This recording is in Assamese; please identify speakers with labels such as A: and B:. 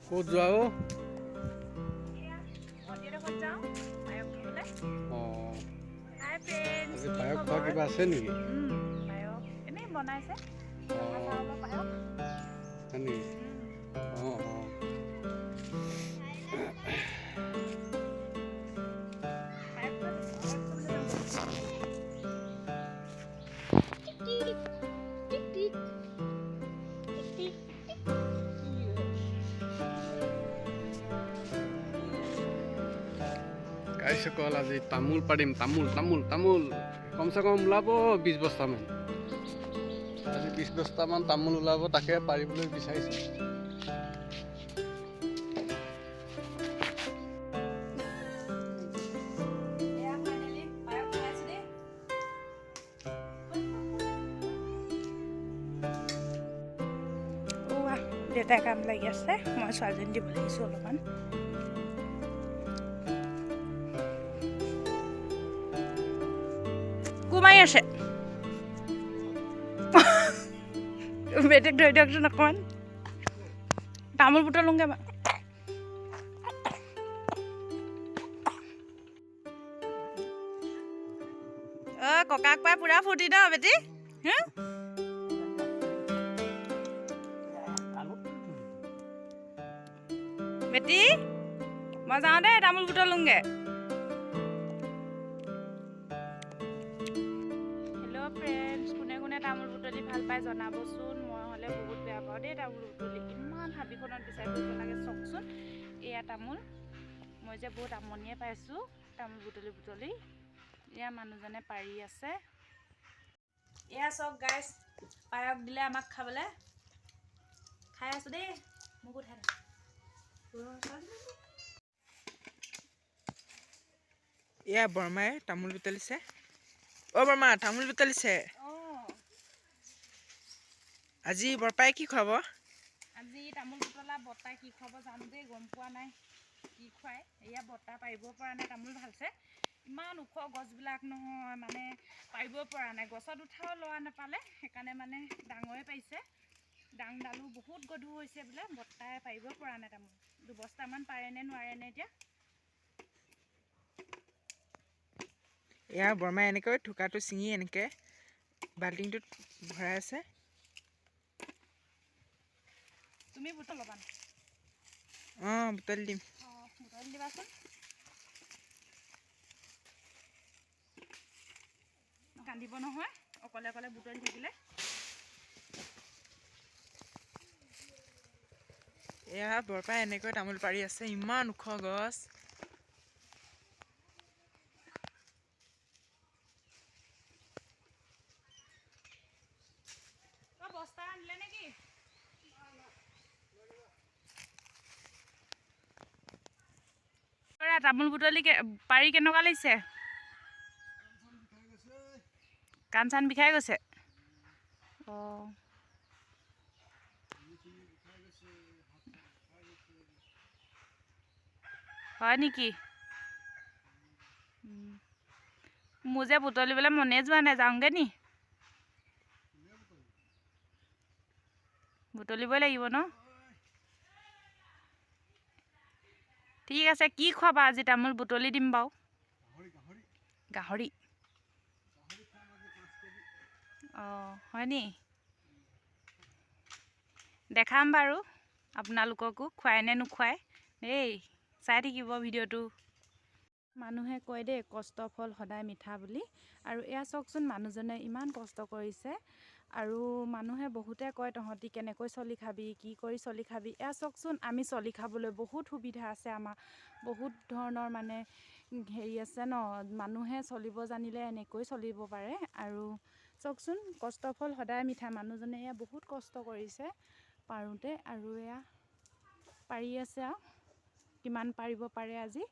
A: ক'ত যোৱা অ'? আজি পায়স খোৱা কিবা আছে নেকি?
B: পায়স এনেই বনাইছে।
A: হয় নেকি? অঁ অঁ। গাইসকল আজি তামোল পাৰিম, তামোল তামোল তামোল কমচে কম ওলাব 20 বস্তামান। আজি 20 বস্তামান তামোল ওলাব, তাকে পাৰিবলৈ বিচাৰিছোঁ।
B: দেউতাই কাম লাগি আছে, মই ছোৱালীজনী দিব লাগিছোঁ অলপমান। কোমাই আছে বেটেক ধৰি দিয়কচোন অকণমান। তামোল বুটলোঁগে মই। ককাক পাই পুৰা ফূৰ্তি ন বেটি? বেটি মই যাওঁ দেই, তামোল বুটলোঁগে। হেল্ল' ফ্ৰেণ্ডছ, কোনে কোনে তামোল বুটলি ভাল পায় জনাবচোন। মই হ'লে বহুত বেয়া পাওঁ দেই তামোল বুটলি। ইমান হাবিখনত বিচাৰি ফুৰিব লাগে চাওকচোন। এয়া তামোল, মই যে বহুত আমনিয়ে পাইছোঁ তামোল বুটলি বুটলি। এয়া মানুহজনে পাৰি আছে। এয়া চাওক গাইছ, পায়স দিলে আমাক খাবলৈ। খাই আছোঁ দেই, মোকো উঠাই দে।
C: এয়া বৰমাই তামোল বুটলিছে। অ' বৰমা তামোল বুটলিছে। আজি বৰপাই কি খুৱাব?
B: আজি তামোল বুটলা বৰ্তাই কি খুৱাব জানো দেই, গম পোৱা নাই কি খুৱাই। এয়া বৰ্তা পাৰিব পৰা নাই তামোল ভালছে। ইমান ওখ গছবিলাক নহয়, মানে পাৰিব পৰা নাই। গছত উঠাও লৰা নাপালে, সেইকাৰণে মানে ডাঙৰে পাৰিছে। ডাংডালো বহুত গধুৰ হৈছে বোলে, বৰ্তাই পাৰিব পৰা নাই তামোল। 2 বস্তামান পাৰেনে নোৱাৰেনে এতিয়া।
C: এয়া বৰমাই এনেকৈ থোকাটো ছিঙি এনেকৈ বাল্টিংটোত ভৰাই আছে।
B: তুমি বুটল ল'বা।
C: অঁ বুটলি দিম।
B: অঁ বুটলি দিবাচোন। কান্দিব নহয় অকলে অকলে বুটলি থাকিলে।
C: এয়া বৰপাই এনেকৈ তামোল পাৰি আছে, ইমান ওখ গছ।
B: বস্তা আনিলে নেকি? তামোল বুটলি পাৰি কেনেকুৱা লাগিছে? কাণ চান বিষাই গৈছে। অঁ হয় নেকি? মোৰ যে বুটলিবলৈ মনে যোৱা নাই, যাওঁগৈ নি? বুটলিবই লাগিব ন? ঠিক আছে, কি খোৱাবা আজি? তামোল বুটলি দিম বাৰু। গাহৰি। অঁ হয় নি? দেখাম বাৰু আপোনালোককো, খুৱাই নে নোখুৱাই দেই। চাই থাকিব ভিডিঅ'টো। মানুহে কয় দেই, কষ্টৰ ফল সদায় মিঠা বুলি। আৰু এয়া চাওকচোন, মানুহজনে ইমান কষ্ট কৰিছে। আৰু মানুহে বহুতে কয় তহঁতি কেনেকৈ চলি খাবি, কি কৰি চলি খাবি। এয়া চাওকচোন, আমি চলি খাবলৈ বহুত সুবিধা আছে আমাৰ। বহুত ধৰণৰ মানে হেৰি আছে ন, মানুহে চলিব জানিলে এনেকৈ চলিব পাৰে। আৰু চাওকচোন, কষ্টৰ ফল সদায় মিঠা। মানুহজনে এয়া বহুত কষ্ট কৰিছে পাৰোঁতে, আৰু এয়া পাৰি আছে আৰু কিমান পাৰিব পাৰে আজি।